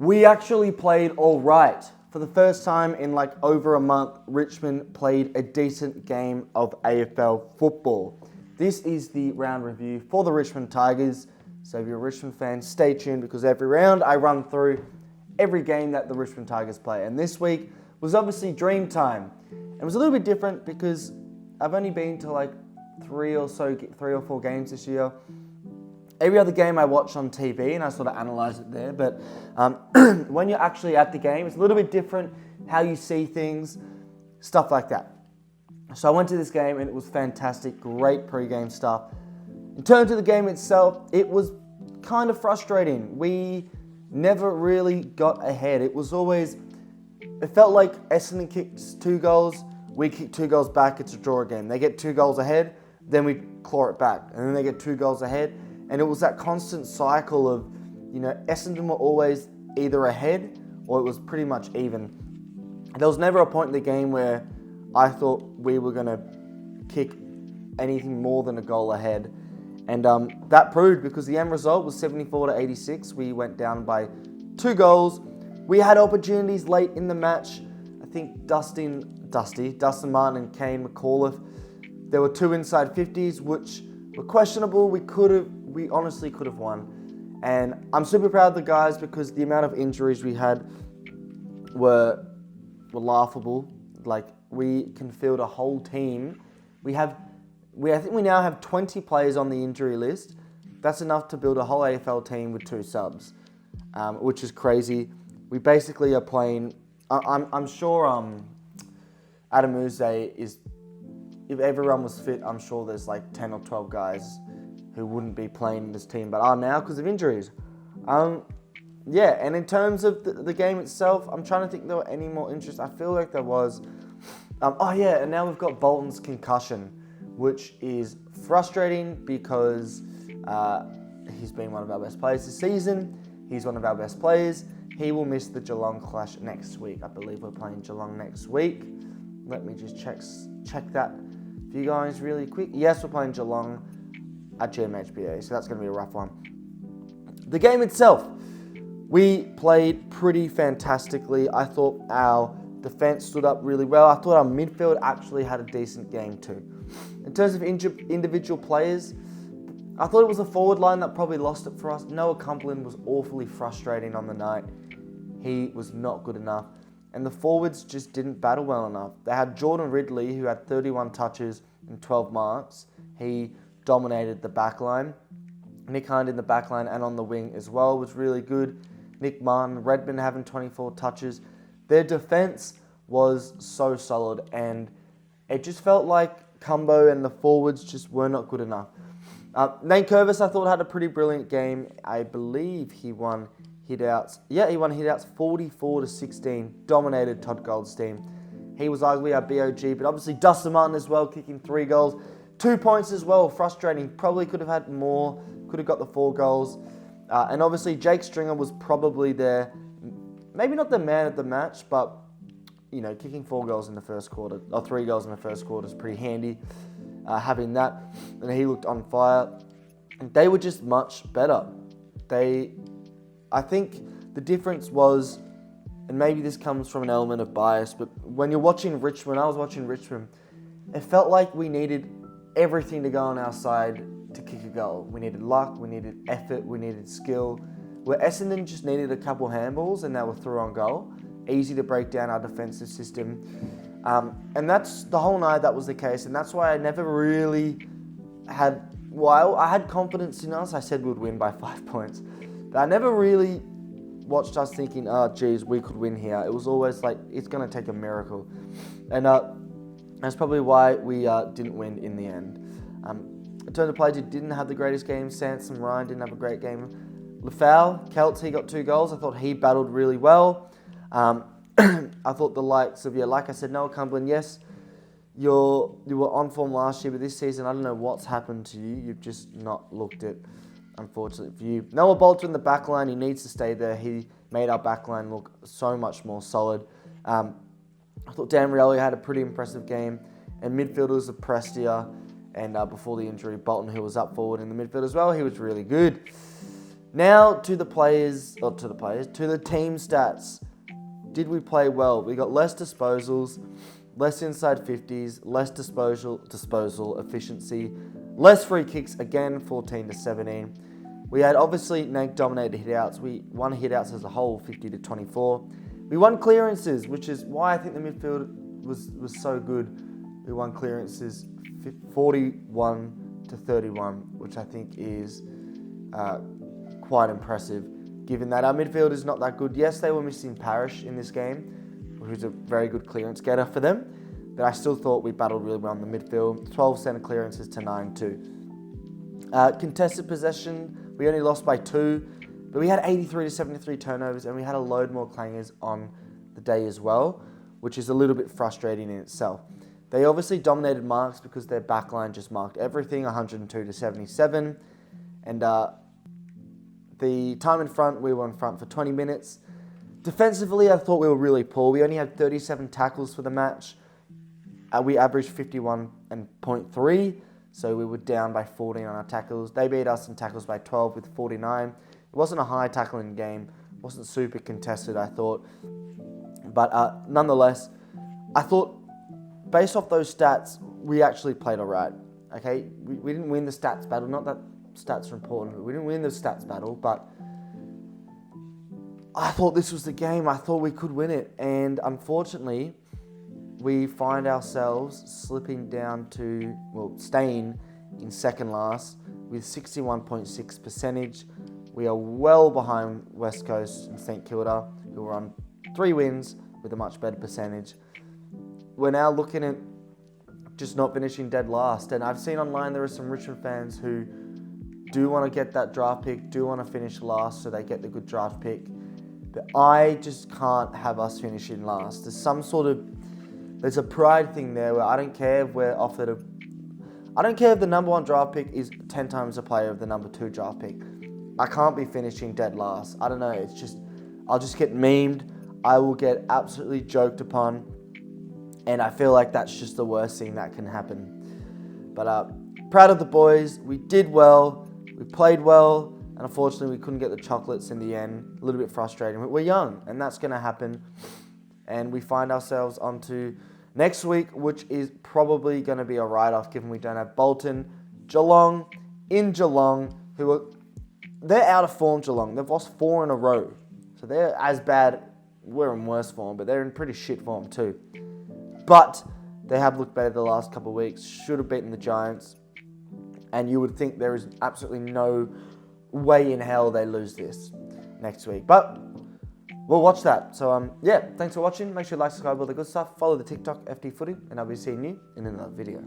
We actually played all right. For the first time in like over a month, Richmond played a decent game of AFL football. This is the round review for the Richmond Tigers. So if you're a Richmond fan, stay tuned because every round I run through every game that the Richmond Tigers play. And this week was obviously Dreamtime. It was a little bit different because I've only been to like three or four games this year. Every other game I watch on TV and I sort of analyse it there. But when you're actually at the game, it's a little bit different how you see things, stuff like that. So I went to this game and it was fantastic, great pre-game stuff. In terms of the game itself, it was kind of frustrating. We never really got ahead. It felt like Essendon kicks 2 goals, we kick 2 goals back, it's a draw again. They get 2 goals ahead, then we claw it back. And then they get 2 goals ahead. And it was that constant cycle of, Essendon were always either ahead or it was pretty much even. There was never a point in the game where I thought we were going to kick anything more than a goal ahead. And that proved because the end result was 74-86. We went down by 2 goals. We had opportunities late in the match. I think Dustin Martin and Kane McAuliffe. There were 2 inside 50s, which were questionable. We honestly could have won. And I'm super proud of the guys because the amount of injuries we had were laughable. Like, we can field a whole team. I think we now have 20 players on the injury list. That's enough to build a whole AFL team with 2 subs, which is crazy. We basically are playing. I'm sure Adam Uze is. If everyone was fit, I'm sure there's like 10 or 12 guys who wouldn't be playing in this team, but are now because of injuries. And in terms of the game itself, I'm trying to think if there were any more interest. I feel like there was. And now we've got Bolton's concussion, which is frustrating because he's been one of our best players this season. He's one of our best players. He will miss the Geelong clash next week. I believe we're playing Geelong next week. Let me just check that for you guys really quick. Yes, we're playing Geelong at GMHBA, so that's going to be a rough one. The game itself, we played pretty fantastically. I thought our defence stood up really well. I thought our midfield actually had a decent game too. In terms of individual players, I thought it was a forward line that probably lost it for us. Noah Cumberland was awfully frustrating on the night. He was not good enough. And the forwards just didn't battle well enough. They had Jordan Ridley, who had 31 touches and 12 marks. He dominated the backline. Nick Hind in the backline and on the wing as well was really good. Nick Martin, Redmond having 24 touches. Their defence was so solid, and it just felt like Cumbo and the forwards just were not good enough. Nate Curvis, I thought, had a pretty brilliant game. I believe he won hitouts. Yeah, he won hitouts 44-16. Dominated Todd Goldstein. He was arguably our BOG, but obviously Dustin Martin as well, kicking 3 goals. 2 points as well, frustrating. Probably could have had more, could have got the 4 goals. And obviously Jake Stringer was probably there, maybe not the man of the match, but, kicking 4 goals in the first quarter, or 3 goals in the first quarter is pretty handy. Having that, and he looked on fire. They were just much better. I think the difference was, and maybe this comes from an element of bias, but when you're watching Richmond, I was watching Richmond, it felt like we needed everything to go on our side to kick a goal. We needed luck, we needed effort, we needed skill. Where Essendon just needed a couple handballs and they were through on goal. Easy to break down our defensive system. And that's the whole night that was the case, and that's why I never really had. Well, I had confidence in us. I said we would win by 5 points, but I never really watched us thinking, we could win here. It was always like it's going to take a miracle, and that's probably why we didn't win in the end. In terms of players who didn't have the greatest game, Sansom Ryan didn't have a great game. Lafau, Celts, he got 2 goals. I thought he battled really well. I thought the likes of, like I said, Noah Cumberland, yes, you were on form last year, but this season, I don't know what's happened to you. You've just not looked it, unfortunately for you. Noah Bolter in the back line, he needs to stay there. He made our back line look so much more solid. I thought Dan Rielly had a pretty impressive game, and midfielders of Prestia, and before the injury, Bolton, who was up forward in the midfield as well, he was really good. Now to the team stats. Did we play well? We got less disposals, less inside 50s, less disposal efficiency, less free kicks, again 14-17. We had obviously dominated hitouts. We won hitouts as a whole 50-24. We won clearances, which is why I think the midfield was so good. We won clearances 41-31, which I think is quite impressive, given that our midfield is not that good. Yes, they were missing Parrish in this game, who's a very good clearance getter for them, but I still thought we battled really well in the midfield. 12 centre clearances to 9-2. Contested possession, we only lost by 2, but we had 83-73 turnovers, and we had a load more clangers on the day as well, which is a little bit frustrating in itself. They obviously dominated marks because their backline just marked everything, 102-77, and the time in front, we were in front for 20 minutes. Defensively, I thought we were really poor. We only had 37 tackles for the match. We averaged 51.3, so we were down by 14 on our tackles. They beat us in tackles by 12 with 49. It wasn't a high tackling game. It wasn't super contested, I thought. But nonetheless, I thought, based off those stats, we actually played all right. Okay, we didn't win the stats battle. Not that stats are important. We didn't win the stats battle, but I thought this was the game. I thought we could win it. And unfortunately, we find ourselves slipping down to, staying in second last with 61.6 percentage. We are well behind West Coast and St Kilda, who are on 3 wins with a much better percentage. We're now looking at just not finishing dead last. And I've seen online there are some Richmond fans who do want to get that draft pick, do want to finish last so they get the good draft pick. But I just can't have us finishing last. There's a pride thing there where I don't care if we're offered I don't care if the number 1 draft pick is 10 times the player of the number 2 draft pick. I can't be finishing dead last. I don't know, I'll just get memed. I will get absolutely joked upon. And I feel like that's just the worst thing that can happen. But proud of the boys. We did well. We played well, and unfortunately we couldn't get the chocolates in the end. A little bit frustrating. We're young, and that's going to happen. And we find ourselves onto next week, which is probably going to be a write-off, given we don't have Bolton. Geelong, they're out of form, Geelong. They've lost 4 in a row. So they're as bad, we're in worse form, but they're in pretty shit form too. But they have looked better the last couple of weeks. Should have beaten the Giants. And you would think there is absolutely no way in hell they lose this next week. But we'll watch that. So, thanks for watching. Make sure you like, subscribe, all the good stuff. Follow the TikTok, FTFooty, and I'll be seeing you in another video.